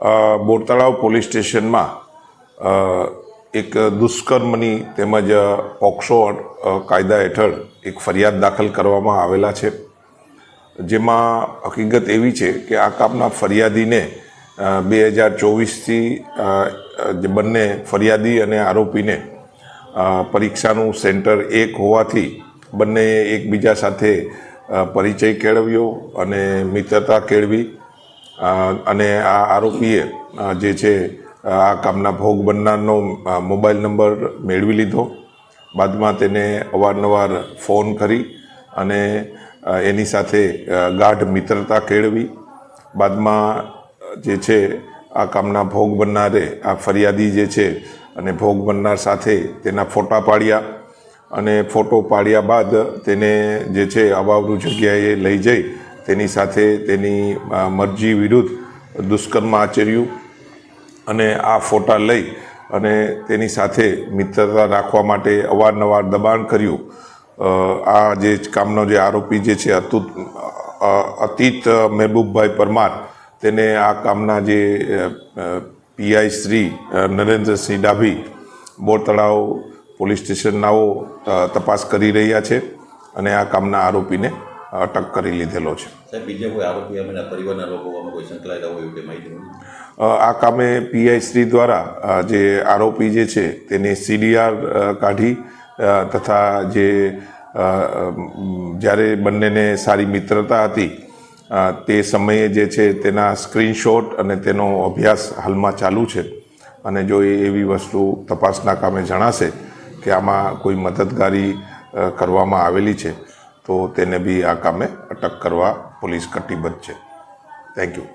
Bortalav police સ્ટેશનમાં એક દુષ્કર્મની તેમજ પોક્સો કાયદા હેઠળ એક ફરિયાદ દાખલ કરવામાં આવેલા છે, જેમાં હકીકત એવી છે કે આ કામના ફરિયાદીને 2024થી જે બંને ફરિયાદી અને આરોપીને પરીક્ષાનું સેન્ટર એક હોવાથી બંને એકબીજા સાથે પરિચય કેળવ્યો અને મિત્રતા કેળવી અને આ આરોપીએ જે છે આ કામના ભોગ બનનારનો મોબાઈલ નંબર મેળવી લીધો. બાદમાં તેને અવારનવાર ફોન કરી અને એની સાથે ગાઢ મિત્રતા કેળવી. બાદમાં જે છે આ કામના ભોગ બનનારે આ ફરિયાદી જે છે અને ભોગ બનનાર સાથે તેના ફોટા પાડ્યા અને ફોટો પાડ્યા બાદ તેને જે છે અવાવરૂ જગ્યાએ લઈ જઈ તેની સાથે તેની મરજી વિરુદ્ધ દુષ્કર્મ આચર્યું અને આ ફોટા લઈ અને તેની સાથે મિત્રતા રાખવા માટે અવારનવાર દબાણ કર્યું. આ જે કામનો જે આરોપી જે છે અતીત મહેબૂબભાઈ પરમાર, તેને આ કામના જે પીઆઈ શ્રી નરેન્દ્રસિંહ ડાભી બોરતળાવ પોલીસ સ્ટેશનનાઓ તપાસ કરી રહ્યા છે અને આ કામના આરોપીને અટક કરી લીધેલો છે. સાહેબ, બીજા કોઈ આરોપી અમે પરિવારના લોકો કોઈ સંકળાયેલા હોય એવું માહિતી આ કામે પીઆઈ શ્રી દ્વારા જે આરોપી જે છે તેને સીડીઆર કાઢી તથા જે જ્યારે બંનેને સારી મિત્રતા હતી તે સમયે જે છે તેના સ્ક્રીનશોટ અને તેનો અભ્યાસ હાલમાં ચાલુ છે અને જો એવી વસ્તુ તપાસના કામે જણાશે કે આમાં કોઈ મદદગારી કરવામાં આવેલી છે તો તેને બી આ કામે અટક કરવા પોલીસ કટિબદ્ધ છે. Thank you.